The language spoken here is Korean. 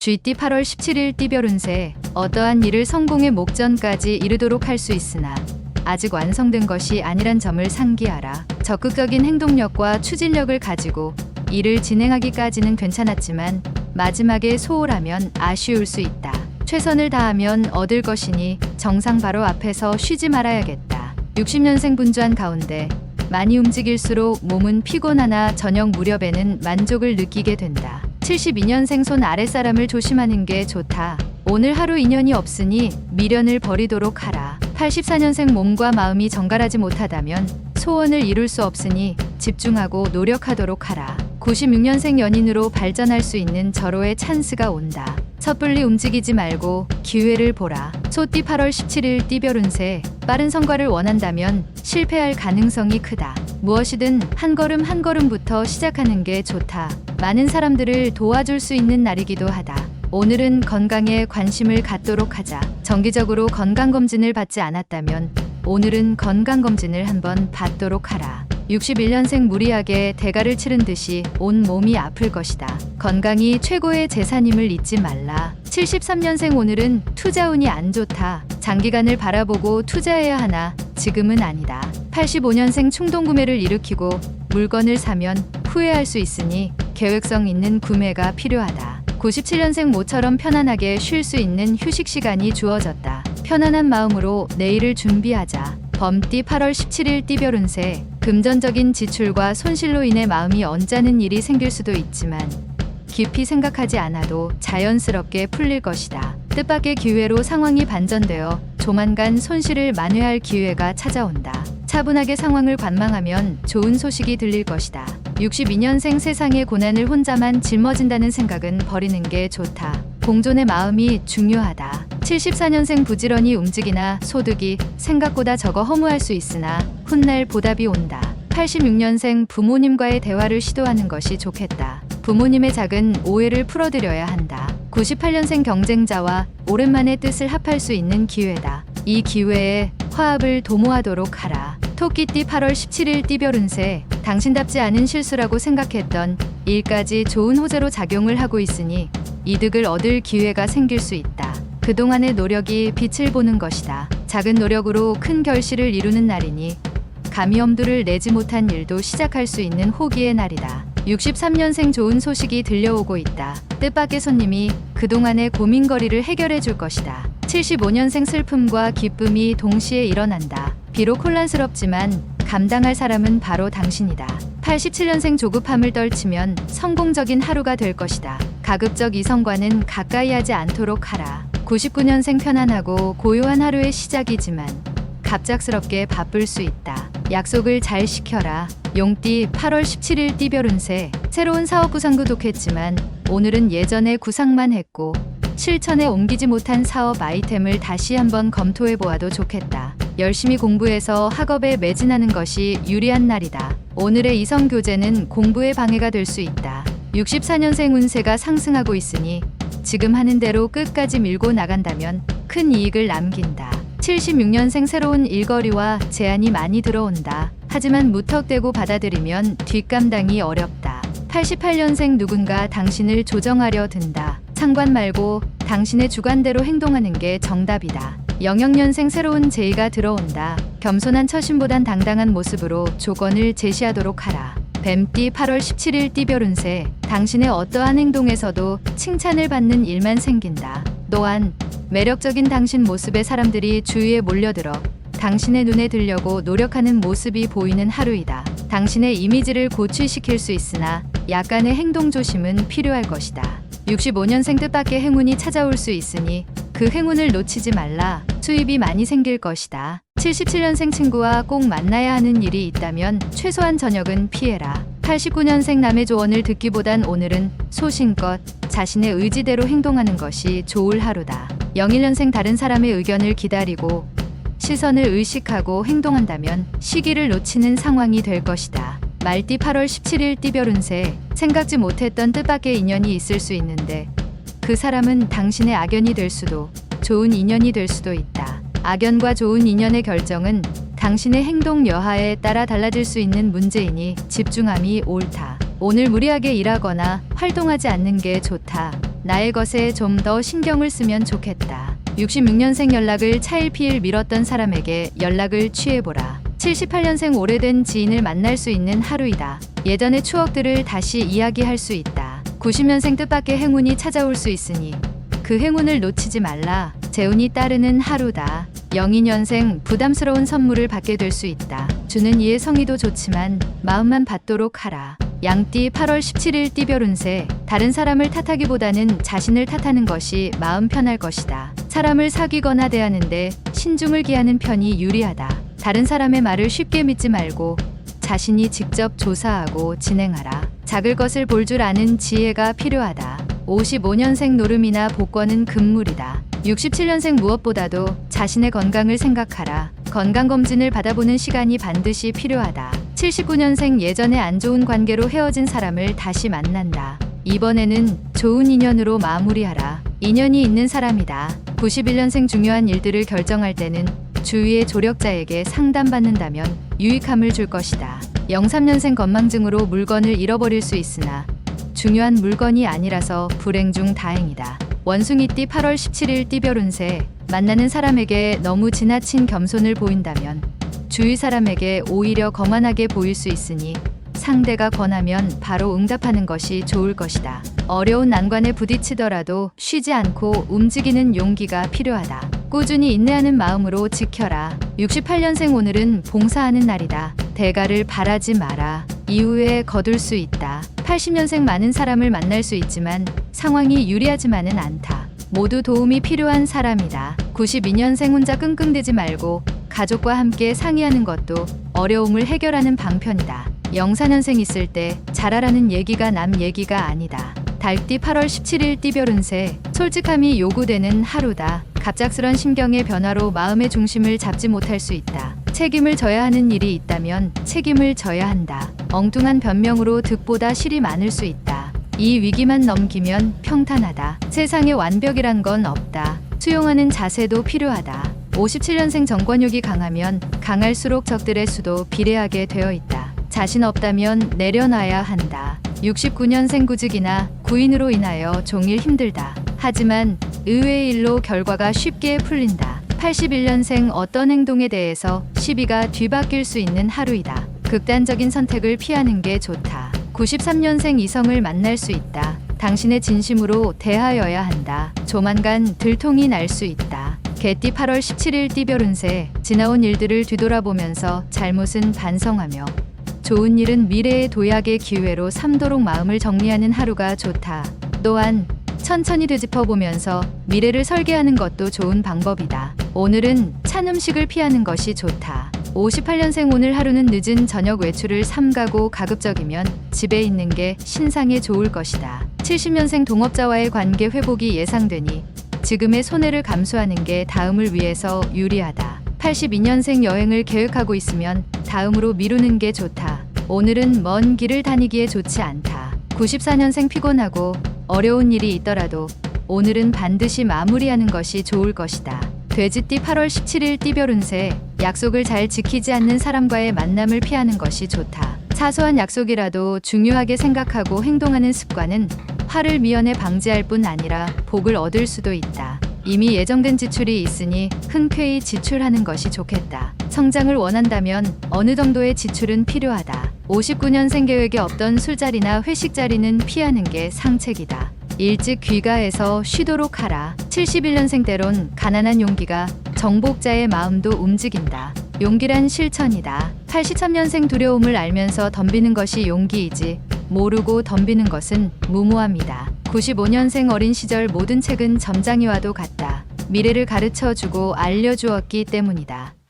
GT 8월 17일 띠별 운세. 어떠한 일을 성공의 목전까지 이르도록 할 수 있으나 아직 완성된 것이 아니란 점을 상기하라. 적극적인 행동력과 추진력을 가지고 일을 진행하기까지는 괜찮았지만 마지막에 소홀하면 아쉬울 수 있다. 최선을 다하면 얻을 것이니 정상 바로 앞에서 쉬지 말아야겠다. 60년생 분주한 가운데 많이 움직일수록 몸은 피곤하나 저녁 무렵에는 만족을 느끼게 된다. 72년생 손 아랫사람을 조심하는 게 좋다. 오늘 하루 인연이 없으니 미련을 버리도록 하라. 84년생 몸과 마음이 정갈하지 못하다면 소원을 이룰 수 없으니 집중하고 노력하도록 하라. 96년생 연인으로 발전할 수 있는 절호의 찬스가 온다. 섣불리 움직이지 말고 기회를 보라. 소띠 8월 17일 띠별 운세. 빠른 성과를 원한다면 실패할 가능성이 크다. 무엇이든 한 걸음 한 걸음부터 시작하는 게 좋다. 많은 사람들을 도와줄 수 있는 날이기도 하다. 오늘은 건강에 관심을 갖도록 하자. 정기적으로 건강검진을 받지 않았다면 오늘은 건강검진을 한번 받도록 하라. 61년생 무리하게 대가를 치른 듯이 온 몸이 아플 것이다. 건강이 최고의 재산임을 잊지 말라. 73년생 오늘은 투자운이 안 좋다. 장기간을 바라보고 투자해야 하나 지금은 아니다. 85년생 충동구매를 일으키고 물건을 사면 후회할 수 있으니 계획성 있는 구매가 필요하다. 97년생 모처럼 편안하게 쉴 수 있는 휴식 시간이 주어졌다. 편안한 마음으로 내일을 준비하자. 범띠 8월 17일 띠별 운세. 금전적인 지출과 손실로 인해 마음이 언짢은 일이 생길 수도 있지만 깊이 생각하지 않아도 자연스럽게 풀릴 것이다. 뜻밖의 기회로 상황이 반전되어 조만간 손실을 만회할 기회가 찾아온다. 차분하게 상황을 관망하면 좋은 소식이 들릴 것이다. 62년생 세상의 고난을 혼자만 짊어진다는 생각은 버리는 게 좋다. 공존의 마음이 중요하다. 74년생 부지런히 움직이나 소득이 생각보다 적어 허무할 수 있으나 훗날 보답이 온다. 86년생 부모님과의 대화를 시도하는 것이 좋겠다. 부모님의 작은 오해를 풀어드려야 한다. 98년생 경쟁자와 오랜만에 뜻을 합할 수 있는 기회다. 이 기회에 화합을 도모하도록 하라. 토끼띠 8월 17일 띠별 운세. 당신답지 않은 실수라고 생각했던 일까지 좋은 호재로 작용을 하고 있으니 이득을 얻을 기회가 생길 수 있다. 그동안의 노력이 빛을 보는 것이다. 작은 노력으로 큰 결실을 이루는 날이니 감히 엄두를 내지 못한 일도 시작할 수 있는 호기의 날이다. 63년생 좋은 소식이 들려오고 있다. 뜻밖의 손님이 그동안의 고민거리를 해결해 줄 것이다. 75년생 슬픔과 기쁨이 동시에 일어난다. 비록 혼란스럽지만 감당할 사람은 바로 당신이다. 87년생 조급함을 떨치면 성공적인 하루가 될 것이다. 가급적 이성과는 가까이 하지 않도록 하라. 99년생 편안하고 고요한 하루의 시작이지만 갑작스럽게 바쁠 수 있다. 약속을 잘 지켜라. 용띠 8월 17일 띠별 운세. 새로운 사업 구상도 좋겠지만 오늘은 예전에 구상만 했고 실천에 옮기지 못한 사업 아이템을 다시 한번 검토해 보아도 좋겠다. 열심히 공부해서 학업에 매진하는 것이 유리한 날이다. 오늘의 이성 교제는 공부에 방해가 될 수 있다. 64년생 운세가 상승하고 있으니 지금 하는 대로 끝까지 밀고 나간다면 큰 이익을 남긴다. 76년생 새로운 일거리와 제안이 많이 들어온다. 하지만 무턱대고 받아들이면 뒷감당이 어렵다. 88년생 누군가 당신을 조정하려 든다. 상관 말고 당신의 주관대로 행동하는 게 정답이다. 00년생 새로운 제의가 들어온다. 겸손한 처신보단 당당한 모습으로 조건을 제시하도록 하라. 뱀띠 8월 17일 띠별 운세. 당신의 어떠한 행동에서도 칭찬을 받는 일만 생긴다. 또한 매력적인 당신 모습에 사람들이 주위에 몰려들어 당신의 눈에 들려고 노력하는 모습이 보이는 하루이다. 당신의 이미지를 고취시킬 수 있으나 약간의 행동 조심은 필요할 것이다. 65년생 뜻밖의 행운이 찾아올 수 있으니 그 행운을 놓치지 말라. 수입이 많이 생길 것이다. 77년생 친구와 꼭 만나야 하는 일이 있다면 최소한 저녁은 피해라. 89년생 남의 조언을 듣기보단 오늘은 소신껏 자신의 의지대로 행동하는 것이 좋을 하루다. 01년생 다른 사람의 의견을 기다리고 시선을 의식하고 행동한다면 시기를 놓치는 상황이 될 것이다. 말띠 8월 17일 띠별 운세. 생각지 못했던 뜻밖의 인연이 있을 수 있는데 그 사람은 당신의 악연이 될 수도 좋은 인연이 될 수도 있다. 악연과 좋은 인연의 결정은 당신의 행동 여하에 따라 달라질 수 있는 문제이니 집중함이 옳다. 오늘 무리하게 일하거나 활동하지 않는 게 좋다. 나의 것에 좀 더 신경을 쓰면 좋겠다. 66년생 연락을 차일피일 미뤘던 사람에게 연락을 취해보라. 78년생 오래된 지인을 만날 수 있는 하루이다. 예전의 추억들을 다시 이야기할 수 있다. 90년생 뜻밖의 행운이 찾아올 수 있으니 그 행운을 놓치지 말라. 재운이 따르는 하루다. 02년생 부담스러운 선물을 받게 될 수 있다. 주는 이의 성의도 좋지만 마음만 받도록 하라. 양띠 8월 17일 띠별 운세. 다른 사람을 탓하기보다는 자신을 탓하는 것이 마음 편할 것이다. 사람을 사귀거나 대하는데 신중을 기하는 편이 유리하다. 다른 사람의 말을 쉽게 믿지 말고 자신이 직접 조사하고 진행하라. 작을 것을 볼 줄 아는 지혜가 필요하다. 55년생 노름이나 복권은 금물이다. 67년생 무엇보다도 자신의 건강을 생각하라. 건강검진을 받아보는 시간이 반드시 필요하다. 79년생 예전에 안 좋은 관계로 헤어진 사람을 다시 만난다. 이번에는 좋은 인연으로 마무리하라. 인연이 있는 사람이다. 91년생 중요한 일들을 결정할 때는 주위의 조력자에게 상담받는다면 유익함을 줄 것이다. 03년생 건망증으로 물건을 잃어버릴 수 있으나 중요한 물건이 아니라서 불행 중 다행이다. 원숭이띠 8월 17일 띠별 운세. 만나는 사람에게 너무 지나친 겸손을 보인다면 주위 사람에게 오히려 거만하게 보일 수 있으니 상대가 권하면 바로 응답하는 것이 좋을 것이다. 어려운 난관에 부딪히더라도 쉬지 않고 움직이는 용기가 필요하다. 꾸준히 인내하는 마음으로 지켜라. 68년생 오늘은 봉사하는 날이다. 대가를 바라지 마라. 이후에 거둘 수 있다. 80년생 많은 사람을 만날 수 있지만 상황이 유리하지만은 않다. 모두 도움이 필요한 사람이다. 92년생 혼자 끙끙대지 말고 가족과 함께 상의하는 것도 어려움을 해결하는 방편이다. 04년생 있을 때 잘하라는 얘기가 남 얘기가 아니다. 달띠 8월 17일 띠별 운세. 솔직함이 요구되는 하루다. 갑작스런 심경의 변화로 마음의 중심을 잡지 못할 수 있다. 책임을 져야 하는 일이 있다면 책임을 져야 한다. 엉뚱한 변명으로 득보다 실이 많을 수 있다. 이 위기만 넘기면 평탄하다. 세상에 완벽이란 건 없다. 수용하는 자세도 필요하다. 57년생 정권욕이 강하면 강할수록 적들의 수도 비례하게 되어 있다. 자신 없다면 내려놔야 한다. 69년생 구직이나 구인으로 인하여 종일 힘들다. 하지만 의외의 일로 결과가 쉽게 풀린다. 81년생 어떤 행동에 대해서 시비가 뒤바뀔 수 있는 하루이다. 극단적인 선택을 피하는 게 좋다. 93년생 이성을 만날 수 있다. 당신의 진심으로 대하여야 한다. 조만간 들통이 날 수 있다. 개띠 8월 17일 띠별 운세. 지나온 일들을 뒤돌아보면서 잘못은 반성하며 좋은 일은 미래의 도약의 기회로 삼도록 마음을 정리하는 하루가 좋다. 또한 천천히 되짚어보면서 미래를 설계하는 것도 좋은 방법이다. 오늘은 찬 음식을 피하는 것이 좋다. 58년생 오늘 하루는 늦은 저녁 외출을 삼가고 가급적이면 집에 있는 게 신상에 좋을 것이다. 70년생 동업자와의 관계 회복이 예상되니 지금의 손해를 감수하는 게 다음을 위해서 유리하다. 82년생 여행을 계획하고 있으면 다음으로 미루는 게 좋다. 오늘은 먼 길을 다니기에 좋지 않다. 94년생 피곤하고 어려운 일이 있더라도 오늘은 반드시 마무리하는 것이 좋을 것이다. 돼지띠 8월 17일 띠별 운세. 약속을 잘 지키지 않는 사람과의 만남을 피하는 것이 좋다. 사소한 약속이라도 중요하게 생각하고 행동하는 습관은 화를 미연에 방지할 뿐 아니라 복을 얻을 수도 있다. 이미 예정된 지출이 있으니 흔쾌히 지출하는 것이 좋겠다. 성장을 원한다면 어느 정도의 지출은 필요하다. 59년생 계획에 없던 술자리나 회식 자리는 피하는 게 상책이다. 일찍 귀가해서 쉬도록 하라. 71년생 때론 가난한 용기가 정복자의 마음도 움직인다. 용기란 실천이다. 83년생 두려움을 알면서 덤비는 것이 용기이지 모르고 덤비는 것은 무모합니다. 95년생 어린 시절 모든 책은 점장이와도 같다. 미래를 가르쳐주고 알려주었기 때문이다.